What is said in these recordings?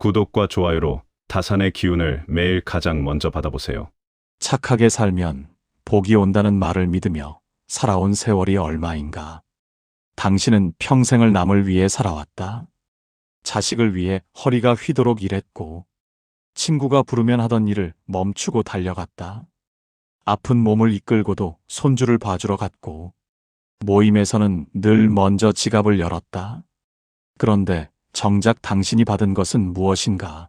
구독과 좋아요로 다산의 기운을 매일 가장 먼저 받아보세요. 착하게 살면 복이 온다는 말을 믿으며 살아온 세월이 얼마인가. 당신은 평생을 남을 위해 살아왔다. 자식을 위해 허리가 휘도록 일했고, 친구가 부르면 하던 일을 멈추고 달려갔다. 아픈 몸을 이끌고도 손주를 봐주러 갔고, 모임에서는 늘 먼저 지갑을 열었다. 그런데 정작 당신이 받은 것은 무엇인가?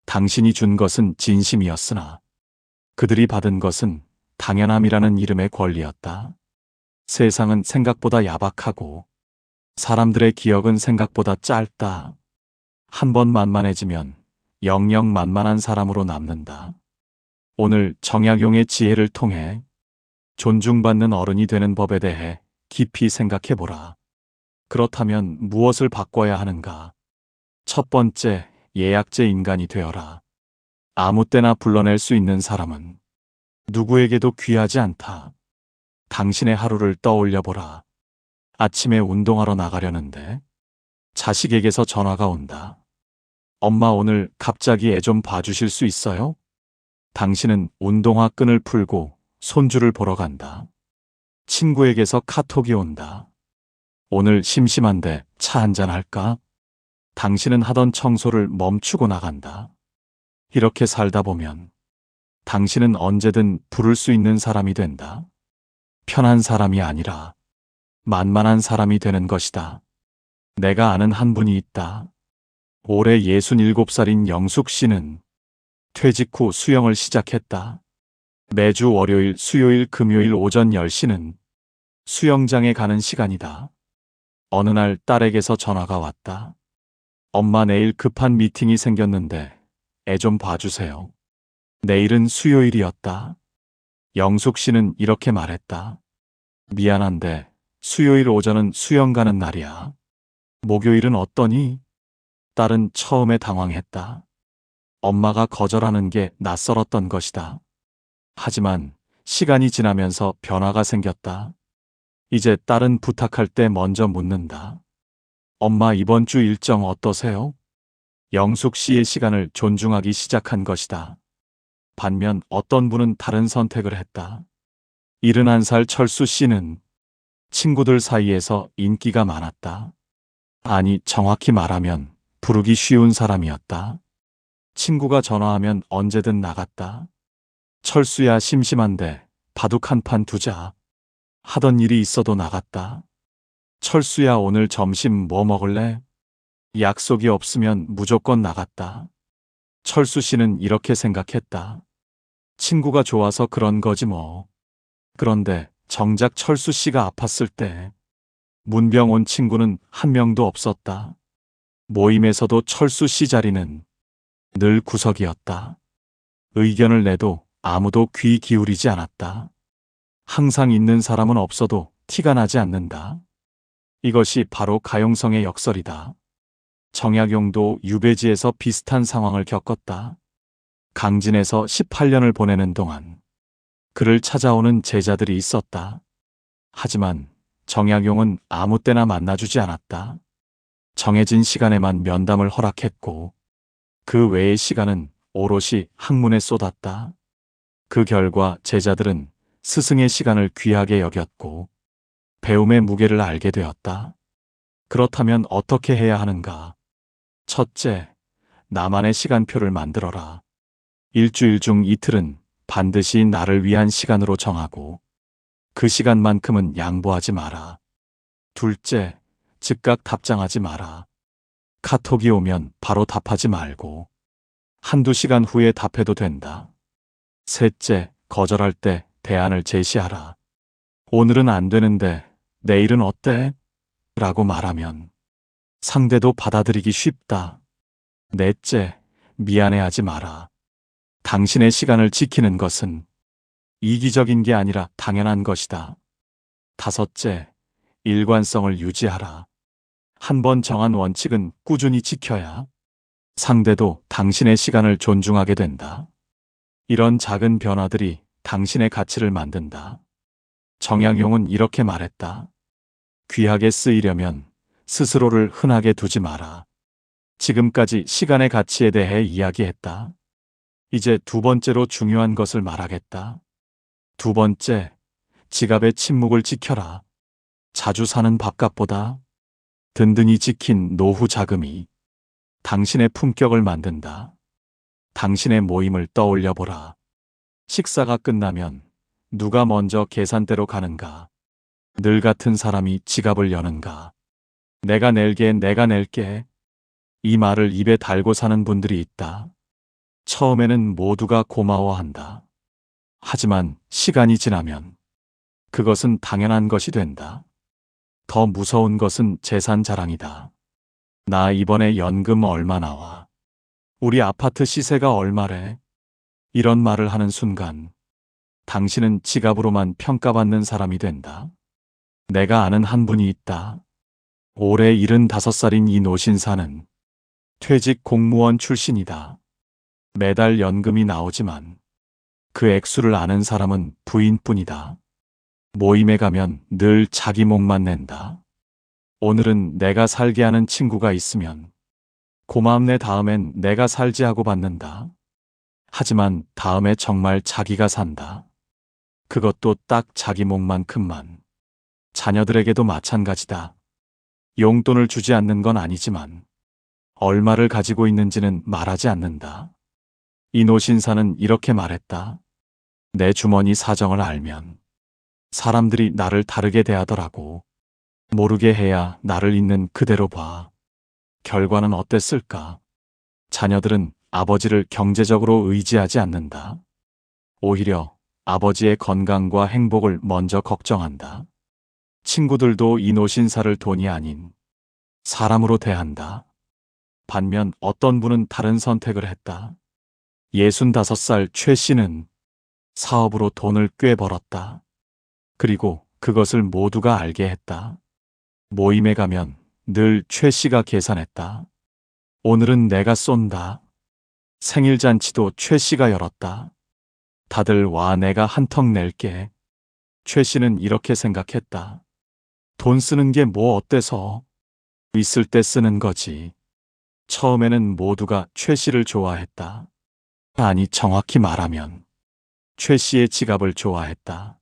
당신이 준 것은 진심이었으나 그들이 받은 것은 당연함이라는 이름의 권리였다. 세상은 생각보다 야박하고 사람들의 기억은 생각보다 짧다. 한 번 만만해지면 영영 만만한 사람으로 남는다. 오늘 정약용의 지혜를 통해 존중받는 어른이 되는 법에 대해 깊이 생각해보라. 그렇다면 무엇을 바꿔야 하는가? 첫 번째, 예약제 인간이 되어라. 아무 때나 불러낼 수 있는 사람은 누구에게도 귀하지 않다. 당신의 하루를 떠올려보라. 아침에 운동하러 나가려는데 자식에게서 전화가 온다. 엄마, 오늘 갑자기 애 좀 봐주실 수 있어요? 당신은 운동화 끈을 풀고 손주를 보러 간다. 친구에게서 카톡이 온다. 오늘 심심한데 차 한잔 할까? 당신은 하던 청소를 멈추고 나간다. 이렇게 살다 보면 당신은 언제든 부를 수 있는 사람이 된다. 편한 사람이 아니라 만만한 사람이 되는 것이다. 내가 아는 한 분이 있다. 올해 67살인 영숙 씨는 퇴직 후 수영을 시작했다. 매주 월요일, 수요일, 금요일 오전 10시는 수영장에 가는 시간이다. 어느 날 딸에게서 전화가 왔다. 엄마, 내일 급한 미팅이 생겼는데 애 좀 봐주세요. 내일은 수요일이었다. 영숙 씨는 이렇게 말했다. 미안한데 수요일 오전은 수영 가는 날이야. 목요일은 어떠니? 딸은 처음에 당황했다. 엄마가 거절하는 게 낯설었던 것이다. 하지만 시간이 지나면서 변화가 생겼다. 이제 딸은 부탁할 때 먼저 묻는다. 엄마, 이번 주 일정 어떠세요? 영숙 씨의 시간을 존중하기 시작한 것이다. 반면 어떤 분은 다른 선택을 했다. 71살 철수 씨는 친구들 사이에서 인기가 많았다. 아니, 정확히 말하면 부르기 쉬운 사람이었다. 친구가 전화하면 언제든 나갔다. 철수야, 심심한데 바둑 한 판 두자. 하던 일이 있어도 나갔다. 철수야, 오늘 점심 뭐 먹을래? 약속이 없으면 무조건 나갔다. 철수 씨는 이렇게 생각했다. 친구가 좋아서 그런 거지 뭐. 그런데 정작 철수 씨가 아팠을 때 문병 온 친구는 한 명도 없었다. 모임에서도 철수 씨 자리는 늘 구석이었다. 의견을 내도 아무도 귀 기울이지 않았다. 항상 있는 사람은 없어도 티가 나지 않는다. 이것이 바로 가용성의 역설이다. 정약용도 유배지에서 비슷한 상황을 겪었다. 강진에서 18년을 보내는 동안 그를 찾아오는 제자들이 있었다. 하지만 정약용은 아무 때나 만나주지 않았다. 정해진 시간에만 면담을 허락했고 그 외의 시간은 오롯이 학문에 쏟았다. 그 결과 제자들은 스승의 시간을 귀하게 여겼고 배움의 무게를 알게 되었다. 그렇다면 어떻게 해야 하는가? 첫째, 나만의 시간표를 만들어라. 일주일 중 이틀은 반드시 나를 위한 시간으로 정하고 그 시간만큼은 양보하지 마라. 둘째, 즉각 답장하지 마라. 카톡이 오면 바로 답하지 말고 한두 시간 후에 답해도 된다. 셋째, 거절할 때 대안을 제시하라. 오늘은 안 되는데 내일은 어때? 라고 말하면 상대도 받아들이기 쉽다. 넷째, 미안해하지 마라. 당신의 시간을 지키는 것은 이기적인 게 아니라 당연한 것이다. 다섯째, 일관성을 유지하라. 한 번 정한 원칙은 꾸준히 지켜야 상대도 당신의 시간을 존중하게 된다. 이런 작은 변화들이 당신의 가치를 만든다. 정약용은 이렇게 말했다. 귀하게 쓰이려면 스스로를 흔하게 두지 마라. 지금까지 시간의 가치에 대해 이야기했다. 이제 두 번째로 중요한 것을 말하겠다. 두 번째, 지갑의 침묵을 지켜라. 자주 사는 밥값보다 든든히 지킨 노후 자금이 당신의 품격을 만든다. 당신의 모임을 떠올려 보라. 식사가 끝나면 누가 먼저 계산대로 가는가? 늘 같은 사람이 지갑을 여는가? 내가 낼게, 내가 낼게. 이 말을 입에 달고 사는 분들이 있다. 처음에는 모두가 고마워한다. 하지만 시간이 지나면 그것은 당연한 것이 된다. 더 무서운 것은 재산 자랑이다. 나 이번에 연금 얼마 나와? 우리 아파트 시세가 얼마래? 이런 말을 하는 순간 당신은 지갑으로만 평가받는 사람이 된다. 내가 아는 한 분이 있다. 올해 75살인 이 노신사는 퇴직 공무원 출신이다. 매달 연금이 나오지만 그 액수를 아는 사람은 부인뿐이다. 모임에 가면 늘 자기 목만 낸다. 오늘은 내가 살게 하는 친구가 있으면 고맙네, 다음엔 내가 살지 하고 받는다. 하지만 다음에 정말 자기가 산다. 그것도 딱 자기 몫만큼만. 자녀들에게도 마찬가지다. 용돈을 주지 않는 건 아니지만 얼마를 가지고 있는지는 말하지 않는다. 이노 신사는 이렇게 말했다. 내 주머니 사정을 알면 사람들이 나를 다르게 대하더라고. 모르게 해야 나를 있는 그대로 봐. 결과는 어땠을까? 자녀들은 아버지를 경제적으로 의지하지 않는다. 오히려 아버지의 건강과 행복을 먼저 걱정한다. 친구들도 이 노신사를 돈이 아닌 사람으로 대한다. 반면 어떤 분은 다른 선택을 했다. 65살 최 씨는 사업으로 돈을 꽤 벌었다. 그리고 그것을 모두가 알게 했다. 모임에 가면 늘 최 씨가 계산했다. 오늘은 내가 쏜다. 생일 잔치도 최 씨가 열었다. 다들 와, 내가 한턱 낼게. 최 씨는 이렇게 생각했다. 돈 쓰는 게 뭐 어때서? 있을 때 쓰는 거지. 처음에는 모두가 최 씨를 좋아했다. 아니, 정확히 말하면 최 씨의 지갑을 좋아했다.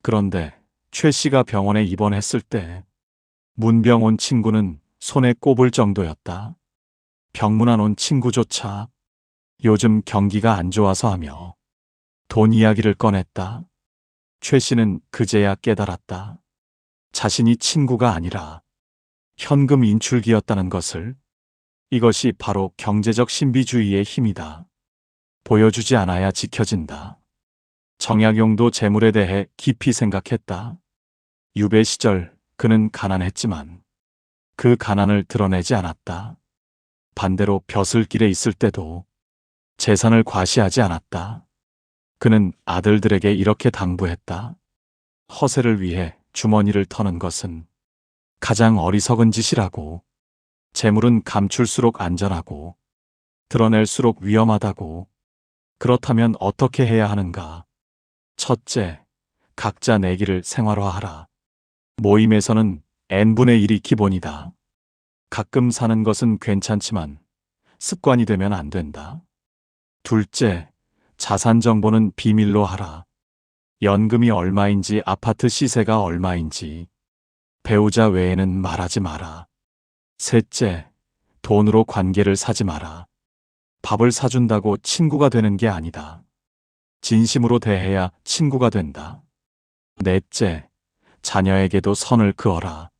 그런데 최 씨가 병원에 입원했을 때 문병 온 친구는 손에 꼽을 정도였다. 병문안 온 친구조차 요즘 경기가 안 좋아서 하며 돈 이야기를 꺼냈다. 최 씨는 그제야 깨달았다. 자신이 친구가 아니라 현금 인출기였다는 것을. 이것이 바로 경제적 신비주의의 힘이다. 보여주지 않아야 지켜진다. 정약용도 재물에 대해 깊이 생각했다. 유배 시절 그는 가난했지만 그 가난을 드러내지 않았다. 반대로 벼슬길에 있을 때도 재산을 과시하지 않았다. 그는 아들들에게 이렇게 당부했다. 허세를 위해 주머니를 터는 것은 가장 어리석은 짓이라고. 재물은 감출수록 안전하고 드러낼수록 위험하다고. 그렇다면 어떻게 해야 하는가? 첫째, 각자 내기를 생활화하라. 모임에서는 n분의 1이 기본이다. 가끔 사는 것은 괜찮지만 습관이 되면 안 된다. 둘째, 자산 정보는 비밀로 하라. 연금이 얼마인지, 아파트 시세가 얼마인지 배우자 외에는 말하지 마라. 셋째, 돈으로 관계를 사지 마라. 밥을 사준다고 친구가 되는 게 아니다. 진심으로 대해야 친구가 된다. 넷째, 자녀에게도 선을 그어라.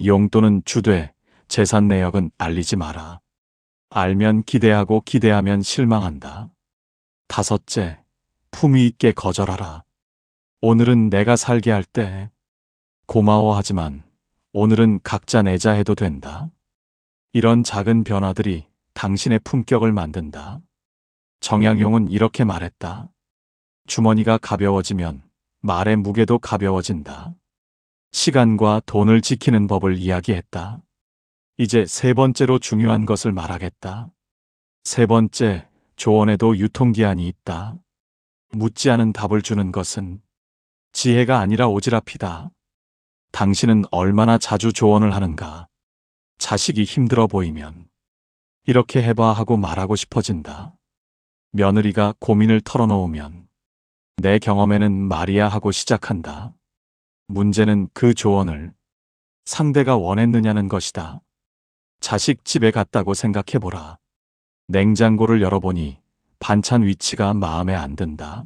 용돈은 주되 재산 내역은 알리지 마라. 알면 기대하고 기대하면 실망한다. 다섯째, 품위 있게 거절하라. 오늘은 내가 살게 할 때 고마워하지만 오늘은 각자 내자 해도 된다. 이런 작은 변화들이 당신의 품격을 만든다. 정약용은 이렇게 말했다. 주머니가 가벼워지면 말의 무게도 가벼워진다. 시간과 돈을 지키는 법을 이야기했다. 이제 세 번째로 중요한 것을 말하겠다. 세 번째, 조언에도 유통기한이 있다. 묻지 않은 답을 주는 것은 지혜가 아니라 오지랖이다. 당신은 얼마나 자주 조언을 하는가? 자식이 힘들어 보이면 이렇게 해봐 하고 말하고 싶어진다. 며느리가 고민을 털어놓으면 내 경험에는 말이야 하고 시작한다. 문제는 그 조언을 상대가 원했느냐는 것이다. 자식 집에 갔다고 생각해보라. 냉장고를 열어보니 반찬 위치가 마음에 안 든다.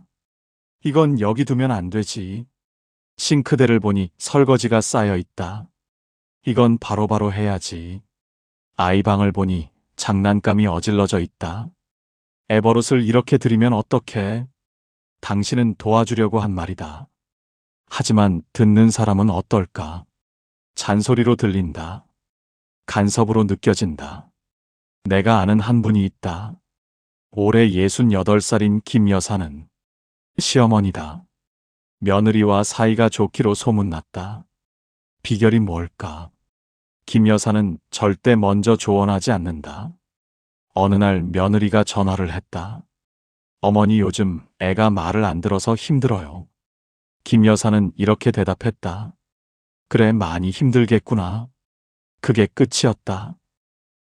이건 여기 두면 안 되지. 싱크대를 보니 설거지가 쌓여 있다. 이건 바로바로 해야지. 아이 방을 보니 장난감이 어질러져 있다. 애버릇을 이렇게 들이면 어떡해? 당신은 도와주려고 한 말이다. 하지만 듣는 사람은 어떨까? 잔소리로 들린다. 간섭으로 느껴진다. 내가 아는 한 분이 있다. 올해 68살인 김 여사는 시어머니다. 며느리와 사이가 좋기로 소문났다. 비결이 뭘까? 김 여사는 절대 먼저 조언하지 않는다. 어느 날 며느리가 전화를 했다. 어머니 요즘 애가 말을 안 들어서 힘들어요. 김 여사는 이렇게 대답했다. 그래 많이 힘들겠구나. 그게 끝이었다.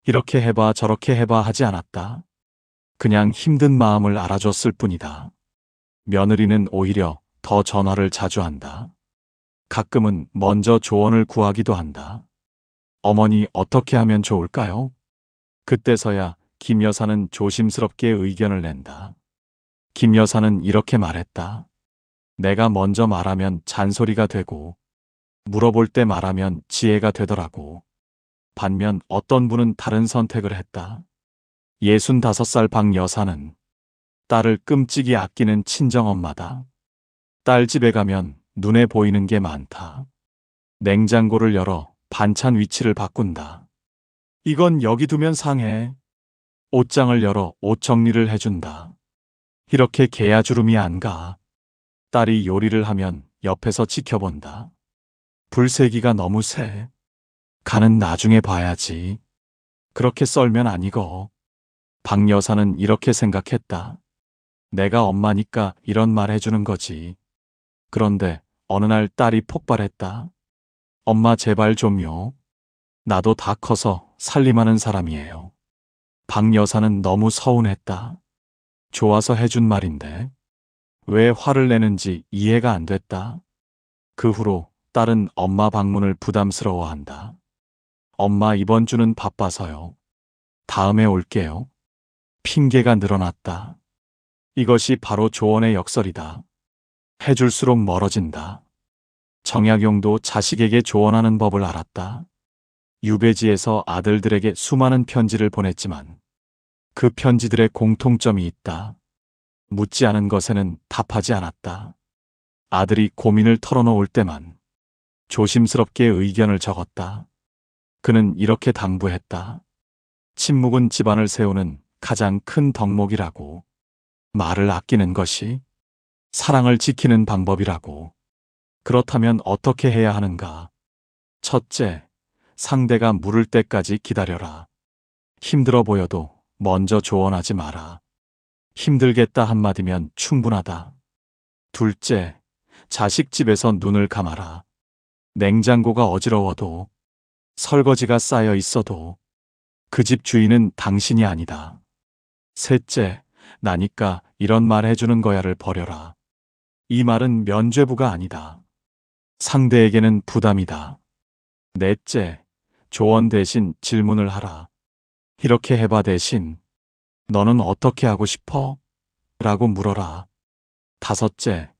이렇게 해봐 저렇게 해봐 하지 않았다. 그냥 힘든 마음을 알아줬을 뿐이다. 며느리는 오히려 더 전화를 자주 한다. 가끔은 먼저 조언을 구하기도 한다. 어머니 어떻게 하면 좋을까요? 그때서야 김 여사는 조심스럽게 의견을 낸다. 김 여사는 이렇게 말했다. 내가 먼저 말하면 잔소리가 되고 물어볼 때 말하면 지혜가 되더라고. 반면 어떤 분은 다른 선택을 했다. 65살 박 여사는 딸을 끔찍이 아끼는 친정엄마다. 딸 집에 가면 눈에 보이는 게 많다. 냉장고를 열어 반찬 위치를 바꾼다. 이건 여기 두면 상해. 옷장을 열어 옷 정리를 해준다. 이렇게 개야주름이 안 가. 딸이 요리를 하면 옆에서 지켜본다. 불세기가 너무 세. 간은 나중에 봐야지. 그렇게 썰면 안 익어. 박 여사는 이렇게 생각했다. 내가 엄마니까 이런 말 해주는 거지. 그런데 어느 날 딸이 폭발했다. 엄마 제발 좀요. 나도 다 커서 살림하는 사람이에요. 박 여사는 너무 서운했다. 좋아서 해준 말인데 왜 화를 내는지 이해가 안 됐다. 그 후로 딸은 엄마 방문을 부담스러워한다. 엄마 이번 주는 바빠서요. 다음에 올게요. 핑계가 늘어났다. 이것이 바로 조언의 역설이다. 해줄수록 멀어진다. 정약용도 자식에게 조언하는 법을 알았다. 유배지에서 아들들에게 수많은 편지를 보냈지만 그 편지들의 공통점이 있다. 묻지 않은 것에는 답하지 않았다. 아들이 고민을 털어놓을 때만 조심스럽게 의견을 적었다. 그는 이렇게 당부했다. 침묵은 집안을 세우는 가장 큰 덕목이라고. 말을 아끼는 것이 사랑을 지키는 방법이라고. 그렇다면 어떻게 해야 하는가? 첫째, 상대가 물을 때까지 기다려라. 힘들어 보여도 먼저 조언하지 마라. 힘들겠다 한마디면 충분하다. 둘째, 자식 집에서 눈을 감아라. 냉장고가 어지러워도 설거지가 쌓여 있어도 그 집 주인은 당신이 아니다. 셋째, 나니까 이런 말 해주는 거야를 버려라. 이 말은 면죄부가 아니다. 상대에게는 부담이다. 넷째, 조언 대신 질문을 하라. 이렇게 해봐 대신 너는 어떻게 하고 싶어? 라고 물어라. 다섯째,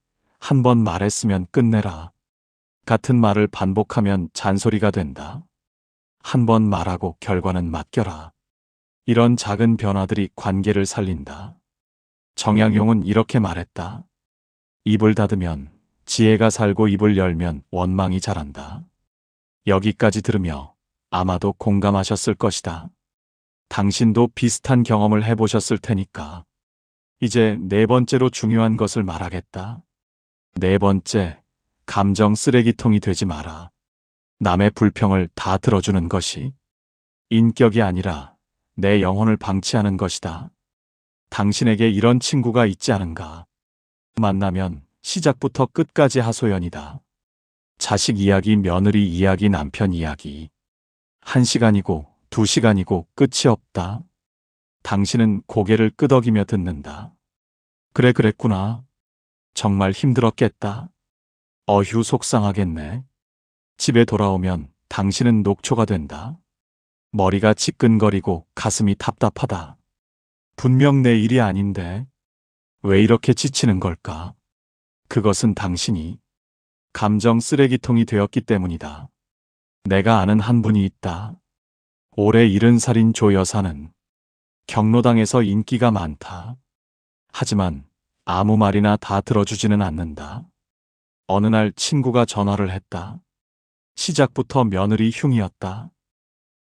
한 번 말했으면 끝내라. 같은 말을 반복하면 잔소리가 된다. 한 번 말하고 결과는 맡겨라. 이런 작은 변화들이 관계를 살린다. 정약용은 이렇게 말했다. 입을 닫으면 지혜가 살고 입을 열면 원망이 자란다. 여기까지 들으며 아마도 공감하셨을 것이다. 당신도 비슷한 경험을 해보셨을 테니까. 이제 네 번째로 중요한 것을 말하겠다. 네 번째, 감정 쓰레기통이 되지 마라. 남의 불평을 다 들어주는 것이 인격이 아니라 내 영혼을 방치하는 것이다. 당신에게 이런 친구가 있지 않은가? 만나면 시작부터 끝까지 하소연이다. 자식 이야기, 며느리 이야기, 남편 이야기. 1시간이고 2시간이고 끝이 없다. 당신은 고개를 끄덕이며 듣는다. 그래, 그랬구나. 정말 힘들었겠다. 어휴, 속상하겠네. 집에 돌아오면 당신은 녹초가 된다. 머리가 지끈거리고 가슴이 답답하다. 분명 내 일이 아닌데 왜 이렇게 지치는 걸까? 그것은 당신이 감정 쓰레기통이 되었기 때문이다. 내가 아는 한 분이 있다. 올해 70살인 조 여사는 경로당에서 인기가 많다. 하지만 아무 말이나 다 들어주지는 않는다. 어느 날 친구가 전화를 했다. 시작부터 며느리 흉이었다.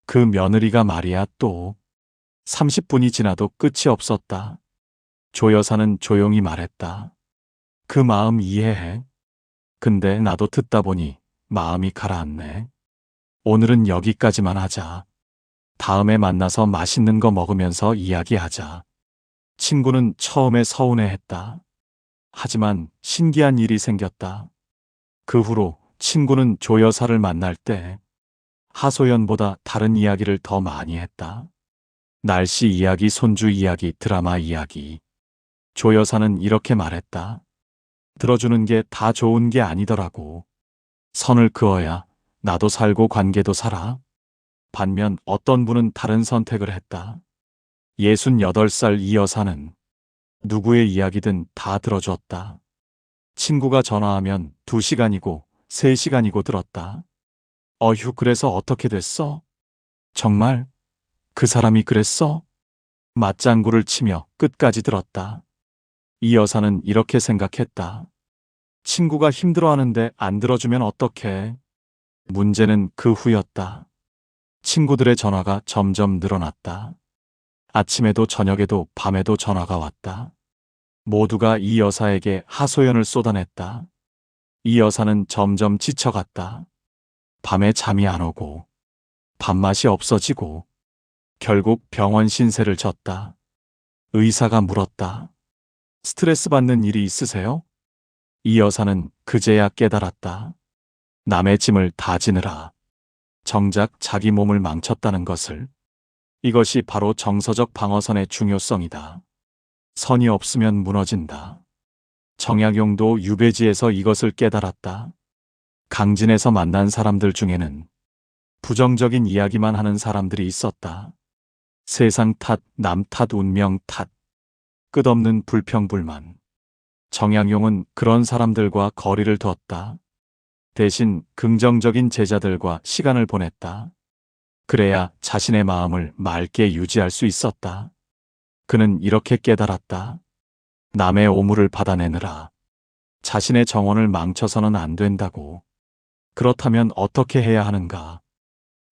그 며느리가 말이야 또 30분이 지나도 끝이 없었다. 조 여사는 조용히 말했다. 그 마음 이해해. 근데 나도 듣다 보니 마음이 가라앉네. 오늘은 여기까지만 하자. 다음에 만나서 맛있는 거 먹으면서 이야기하자. 친구는 처음에 서운해했다. 하지만 신기한 일이 생겼다. 그 후로 친구는 조 여사를 만날 때 하소연보다 다른 이야기를 더 많이 했다. 날씨 이야기, 손주 이야기, 드라마 이야기. 조 여사는 이렇게 말했다. 들어주는 게 다 좋은 게 아니더라고. 선을 그어야 나도 살고 관계도 살아. 반면 어떤 분은 다른 선택을 했다. 68살 이 여사는 누구의 이야기든 다 들어줬다. 친구가 전화하면 2시간이고 3시간이고 들었다. 어휴, 그래서 어떻게 됐어? 정말? 그 사람이 그랬어? 맞장구를 치며 끝까지 들었다. 이 여사는 이렇게 생각했다. 친구가 힘들어하는데 안 들어주면 어떡해? 문제는 그 후였다. 친구들의 전화가 점점 늘어났다. 아침에도 저녁에도 밤에도 전화가 왔다. 모두가 이 여사에게 하소연을 쏟아냈다. 이 여사는 점점 지쳐갔다. 밤에 잠이 안 오고 밥맛이 없어지고 결국 병원 신세를 졌다. 의사가 물었다. 스트레스 받는 일이 있으세요? 이 여사는 그제야 깨달았다. 남의 짐을 다 지느라 정작 자기 몸을 망쳤다는 것을. 이것이 바로 정서적 방어선의 중요성이다. 선이 없으면 무너진다. 정약용도 유배지에서 이것을 깨달았다. 강진에서 만난 사람들 중에는 부정적인 이야기만 하는 사람들이 있었다. 세상 탓, 남 탓, 운명 탓, 끝없는 불평불만. 정약용은 그런 사람들과 거리를 뒀다. 대신 긍정적인 제자들과 시간을 보냈다. 그래야 자신의 마음을 맑게 유지할 수 있었다. 그는 이렇게 깨달았다. 남의 오물을 받아내느라 자신의 정원을 망쳐서는 안 된다고. 그렇다면 어떻게 해야 하는가?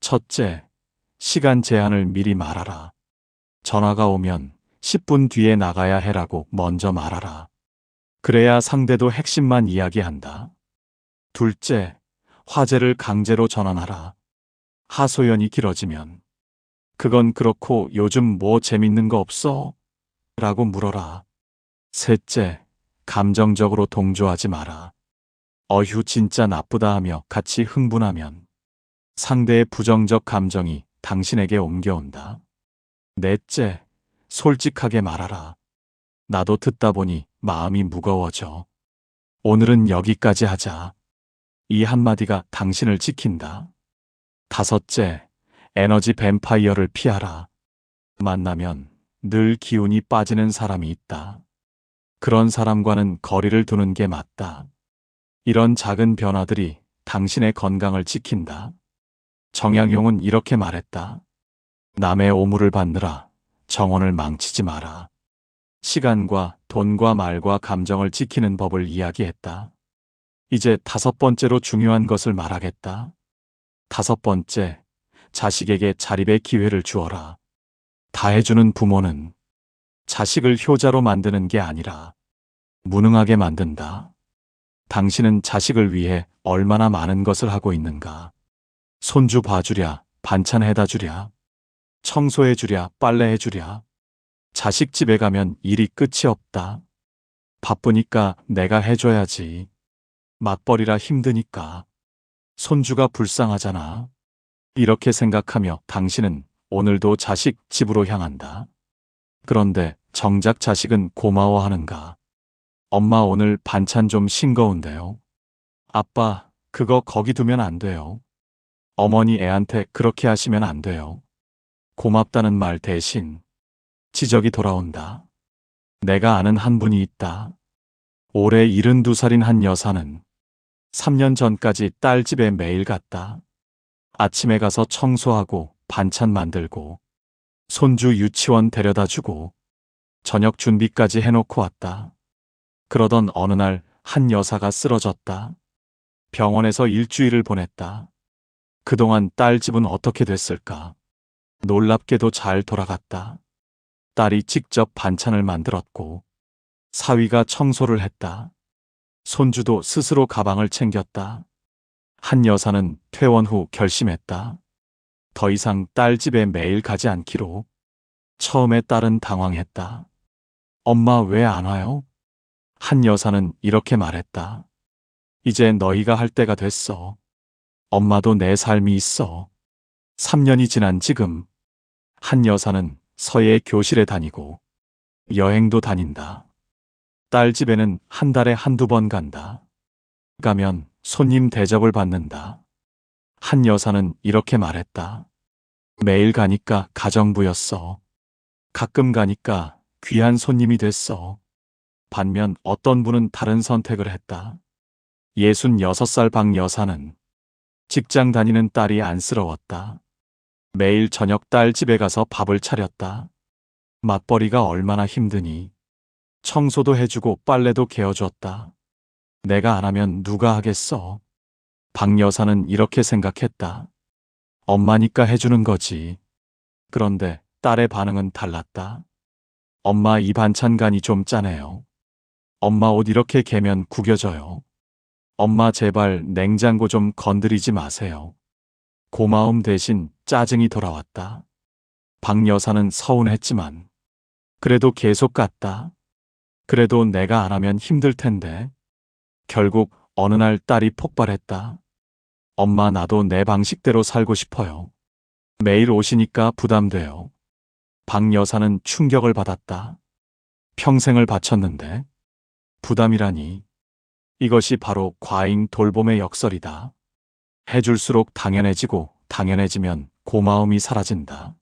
첫째, 시간 제한을 미리 말하라. 전화가 오면 10분 뒤에 나가야 해라고 먼저 말하라. 그래야 상대도 핵심만 이야기한다. 둘째, 화제를 강제로 전환하라. 하소연이 길어지면 그건 그렇고 요즘 뭐 재밌는 거 없어? 라고 물어라. 셋째, 감정적으로 동조하지 마라. 어휴, 진짜 나쁘다 하며 같이 흥분하면 상대의 부정적 감정이 당신에게 옮겨온다. 넷째, 솔직하게 말하라. 나도 듣다 보니 마음이 무거워져. 오늘은 여기까지 하자. 이 한마디가 당신을 지킨다. 다섯째, 에너지 뱀파이어를 피하라. 만나면 늘 기운이 빠지는 사람이 있다. 그런 사람과는 거리를 두는 게 맞다. 이런 작은 변화들이 당신의 건강을 지킨다. 정약용은 이렇게 말했다. 남의 오물을 받느라 정원을 망치지 마라. 시간과 돈과 말과 감정을 지키는 법을 이야기했다. 이제 5번째로 중요한 것을 말하겠다. 5번째, 자식에게 자립의 기회를 주어라. 다 해주는 부모는 자식을 효자로 만드는 게 아니라 무능하게 만든다. 당신은 자식을 위해 얼마나 많은 것을 하고 있는가? 손주 봐주랴, 반찬 해다 주랴, 청소해 주랴, 빨래해 주랴. 자식 집에 가면 일이 끝이 없다. 바쁘니까 내가 해줘야지. 맞벌이라 힘드니까. 손주가 불쌍하잖아. 이렇게 생각하며 당신은 오늘도 자식 집으로 향한다. 그런데 정작 자식은 고마워하는가? 엄마 오늘 반찬 좀 싱거운데요. 아빠, 그거 거기 두면 안 돼요. 어머니 애한테 그렇게 하시면 안 돼요. 고맙다는 말 대신 지적이 돌아온다. 내가 아는 한 분이 있다. 올해 72살인 한 여사는 3년 전까지 딸 집에 매일 갔다. 아침에 가서 청소하고 반찬 만들고 손주 유치원 데려다 주고 저녁 준비까지 해놓고 왔다. 그러던 어느 날 한 여사가 쓰러졌다. 병원에서 일주일을 보냈다. 그동안 딸 집은 어떻게 됐을까? 놀랍게도 잘 돌아갔다. 딸이 직접 반찬을 만들었고 사위가 청소를 했다. 손주도 스스로 가방을 챙겼다. 한 여사는 퇴원 후 결심했다. 더 이상 딸 집에 매일 가지 않기로. 처음에 딸은 당황했다. 엄마 왜 안 와요? 한 여사는 이렇게 말했다. 이제 너희가 할 때가 됐어. 엄마도 내 삶이 있어. 3년이 지난 지금 한 여사는 서예 교실에 다니고 여행도 다닌다. 딸 집에는 한 달에 한두 번 간다. 가면 손님 대접을 받는다. 한 여사는 이렇게 말했다. 매일 가니까 가정부였어. 가끔 가니까 귀한 손님이 됐어. 반면 어떤 분은 다른 선택을 했다. 66살 박 여사는 직장 다니는 딸이 안쓰러웠다. 매일 저녁 딸 집에 가서 밥을 차렸다. 맞벌이가 얼마나 힘드니. 청소도 해주고 빨래도 개어줬다. 내가 안 하면 누가 하겠어. 박 여사는 이렇게 생각했다. 엄마니까 해주는 거지. 그런데 딸의 반응은 달랐다. 엄마 이 반찬 간이 좀 짜네요. 엄마 옷 이렇게 개면 구겨져요. 엄마 제발 냉장고 좀 건드리지 마세요. 고마움 대신 짜증이 돌아왔다. 박 여사는 서운했지만 그래도 계속 갔다. 그래도 내가 안 하면 힘들 텐데. 결국 어느 날 딸이 폭발했다. 엄마 나도 내 방식대로 살고 싶어요. 매일 오시니까 부담돼요. 박 여사는 충격을 받았다. 평생을 바쳤는데 부담이라니. 이것이 바로 과잉 돌봄의 역설이다. 해줄수록 당연해지고 당연해지면 고마움이 사라진다.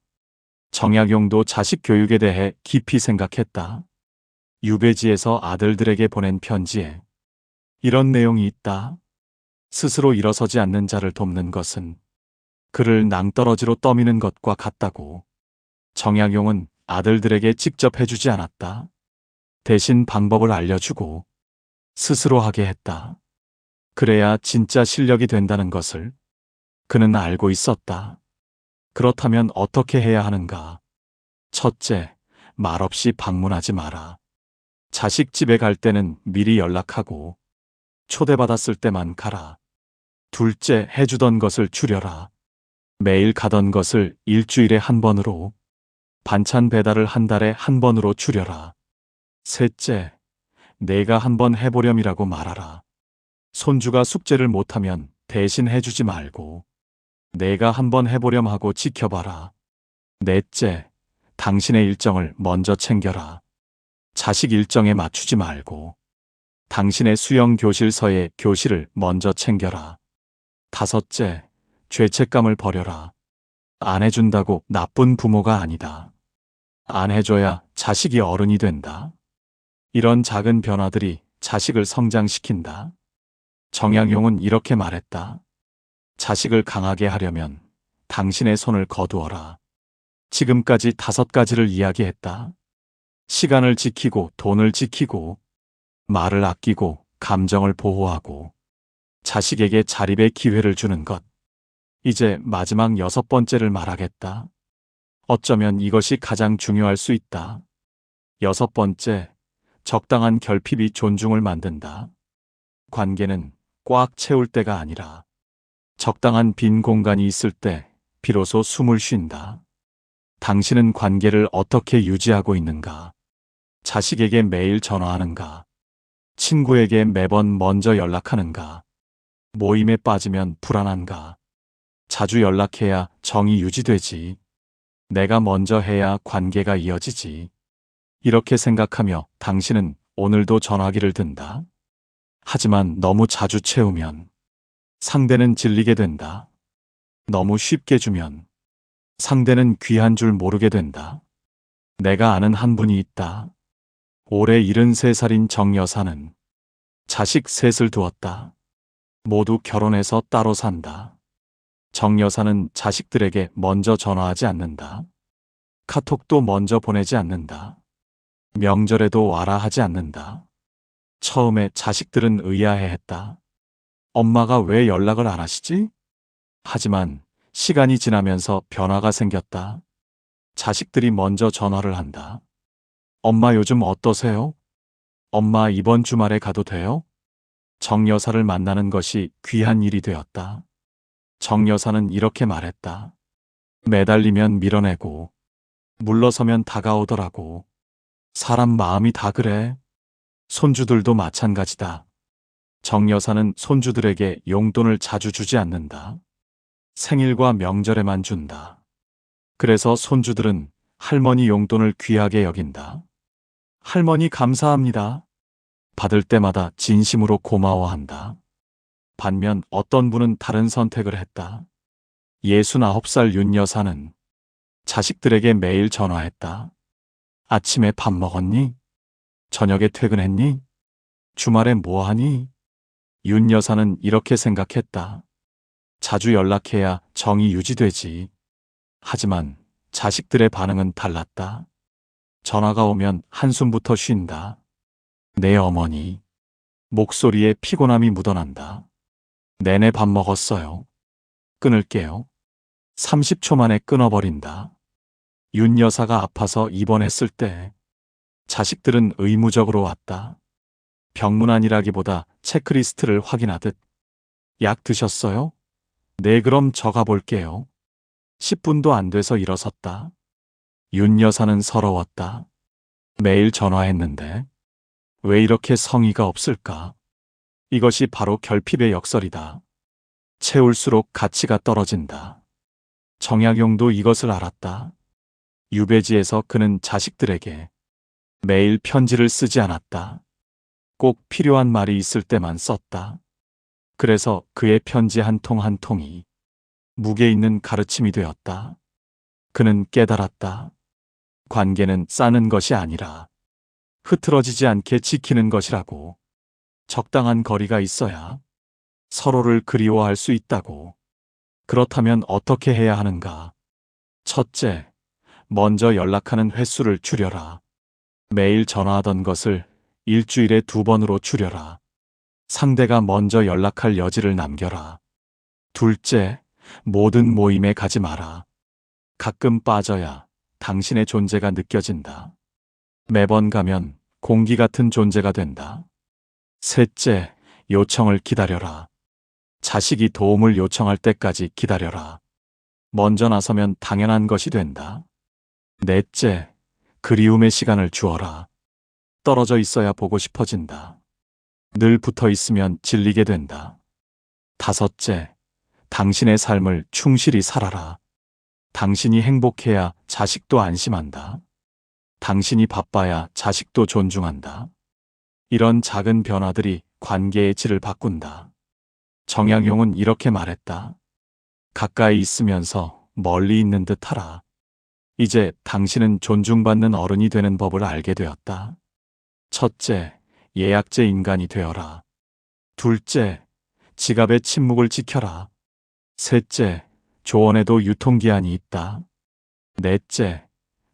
정약용도 자식 교육에 대해 깊이 생각했다. 유배지에서 아들들에게 보낸 편지에 이런 내용이 있다. 스스로 일어서지 않는 자를 돕는 것은 그를 낭떠러지로 떠미는 것과 같다고. 정약용은 아들들에게 직접 해주지 않았다. 대신 방법을 알려주고 스스로 하게 했다. 그래야 진짜 실력이 된다는 것을 그는 알고 있었다. 그렇다면 어떻게 해야 하는가? 첫째, 말없이 방문하지 마라. 자식 집에 갈 때는 미리 연락하고 초대받았을 때만 가라. 둘째, 해주던 것을 줄여라. 매일 가던 것을 일주일에 한 번으로, 반찬 배달을 한 달에 한 번으로 줄여라. 셋째, 내가 한번 해보렴이라고 말하라. 손주가 숙제를 못하면 대신 해주지 말고 내가 한번 해보렴 하고 지켜봐라. 넷째, 당신의 일정을 먼저 챙겨라. 자식 일정에 맞추지 말고 당신의 수영 교실서의 교실을 먼저 챙겨라. 다섯째, 죄책감을 버려라. 안 해준다고 나쁜 부모가 아니다. 안 해줘야 자식이 어른이 된다. 이런 작은 변화들이 자식을 성장시킨다. 정약용은 이렇게 말했다. 자식을 강하게 하려면 당신의 손을 거두어라. 지금까지 5가지를 이야기했다. 시간을 지키고 돈을 지키고 말을 아끼고 감정을 보호하고 자식에게 자립의 기회를 주는 것. 이제 마지막 6번째를 말하겠다. 어쩌면 이것이 가장 중요할 수 있다. 6번째, 적당한 결핍이 존중을 만든다. 관계는 꽉 채울 때가 아니라 적당한 빈 공간이 있을 때 비로소 숨을 쉰다. 당신은 관계를 어떻게 유지하고 있는가? 자식에게 매일 전화하는가? 친구에게 매번 먼저 연락하는가? 모임에 빠지면 불안한가? 자주 연락해야 정이 유지되지. 내가 먼저 해야 관계가 이어지지. 이렇게 생각하며 당신은 오늘도 전화기를 든다. 하지만 너무 자주 채우면 상대는 질리게 된다. 너무 쉽게 주면 상대는 귀한 줄 모르게 된다. 내가 아는 한 분이 있다. 올해 73살인 정 여사는 자식 셋을 두었다. 모두 결혼해서 따로 산다. 정 여사는 자식들에게 먼저 전화하지 않는다. 카톡도 먼저 보내지 않는다. 명절에도 와라 하지 않는다. 처음에 자식들은 의아해했다. 엄마가 왜 연락을 안 하시지? 하지만 시간이 지나면서 변화가 생겼다. 자식들이 먼저 전화를 한다. 엄마 요즘 어떠세요? 엄마 이번 주말에 가도 돼요? 정 여사를 만나는 것이 귀한 일이 되었다. 정 여사는 이렇게 말했다. 매달리면 밀어내고 물러서면 다가오더라고. 사람 마음이 다 그래. 손주들도 마찬가지다. 정 여사는 손주들에게 용돈을 자주 주지 않는다. 생일과 명절에만 준다. 그래서 손주들은 할머니 용돈을 귀하게 여긴다. 할머니 감사합니다. 받을 때마다 진심으로 고마워한다. 반면 어떤 분은 다른 선택을 했다. 69살 윤 여사는 자식들에게 매일 전화했다. 아침에 밥 먹었니? 저녁에 퇴근했니? 주말에 뭐 하니? 윤 여사는 이렇게 생각했다. 자주 연락해야 정이 유지되지. 하지만 자식들의 반응은 달랐다. 전화가 오면 한숨부터 쉰다. 네 어머니. 목소리에 피곤함이 묻어난다. 내내 밥 먹었어요. 끊을게요. 30초 만에 끊어버린다. 윤 여사가 아파서 입원했을 때 자식들은 의무적으로 왔다. 병문안이라기보다 체크리스트를 확인하듯. 약 드셨어요? 네, 그럼 저 가볼게요. 10분도 안 돼서 일어섰다. 윤 여사는 서러웠다. 매일 전화했는데 왜 이렇게 성의가 없을까? 이것이 바로 결핍의 역설이다. 채울수록 가치가 떨어진다. 정약용도 이것을 알았다. 유배지에서 그는 자식들에게 매일 편지를 쓰지 않았다. 꼭 필요한 말이 있을 때만 썼다. 그래서 그의 편지 한 통 한 통이 무게 있는 가르침이 되었다. 그는 깨달았다. 관계는 쌓는 것이 아니라 흐트러지지 않게 지키는 것이라고. 적당한 거리가 있어야 서로를 그리워할 수 있다고. 그렇다면 어떻게 해야 하는가? 첫째, 먼저 연락하는 횟수를 줄여라. 매일 전화하던 것을 일주일에 2번으로 줄여라. 상대가 먼저 연락할 여지를 남겨라. 둘째, 모든 모임에 가지 마라. 가끔 빠져야 당신의 존재가 느껴진다. 매번 가면 공기 같은 존재가 된다. 셋째, 요청을 기다려라. 자식이 도움을 요청할 때까지 기다려라. 먼저 나서면 당연한 것이 된다. 넷째, 그리움의 시간을 주어라. 떨어져 있어야 보고 싶어진다. 늘 붙어 있으면 질리게 된다. 다섯째, 당신의 삶을 충실히 살아라. 당신이 행복해야 자식도 안심한다. 당신이 바빠야 자식도 존중한다. 이런 작은 변화들이 관계의 질을 바꾼다. 정약용은 이렇게 말했다. 가까이 있으면서 멀리 있는 듯 하라. 이제 당신은 존중받는 어른이 되는 법을 알게 되었다. 첫째, 예약제 인간이 되어라. 둘째, 지갑의 침묵을 지켜라. 셋째, 조언에도 유통기한이 있다. 넷째,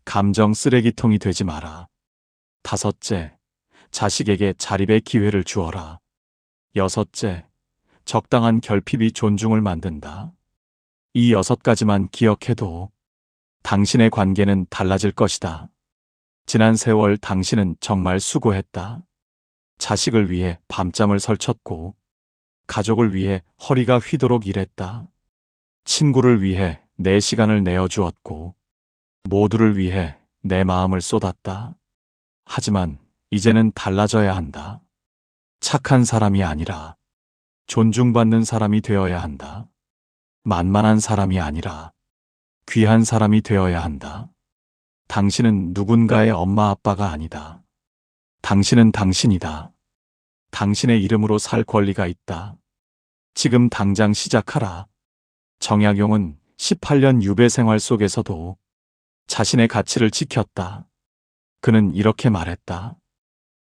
감정 쓰레기통이 되지 마라. 다섯째, 자식에게 자립의 기회를 주어라. 여섯째, 적당한 결핍이 존중을 만든다. 이 6가지만 기억해도 당신의 관계는 달라질 것이다. 지난 세월 당신은 정말 수고했다. 자식을 위해 밤잠을 설쳤고, 가족을 위해 허리가 휘도록 일했다. 친구를 위해 내 시간을 내어주었고, 모두를 위해 내 마음을 쏟았다. 하지만 이제는 달라져야 한다. 착한 사람이 아니라 존중받는 사람이 되어야 한다. 만만한 사람이 아니라 귀한 사람이 되어야 한다. 당신은 누군가의 엄마 아빠가 아니다. 당신은 당신이다. 당신의 이름으로 살 권리가 있다. 지금 당장 시작하라. 정약용은 18년 유배 생활 속에서도 자신의 가치를 지켰다. 그는 이렇게 말했다.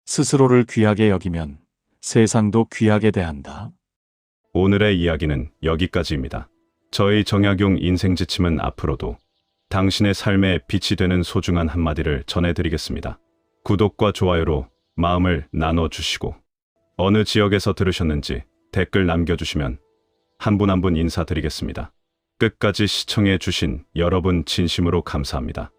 스스로를 귀하게 여기면 세상도 귀하게 대한다. 오늘의 이야기는 여기까지입니다. 저희 정약용 인생 지침은 앞으로도 당신의 삶에 빛이 되는 소중한 한마디를 전해드리겠습니다. 구독과 좋아요로 마음을 나눠주시고 어느 지역에서 들으셨는지 댓글 남겨주시면 한 분 한 분 인사드리겠습니다. 끝까지 시청해 주신 여러분 진심으로 감사합니다.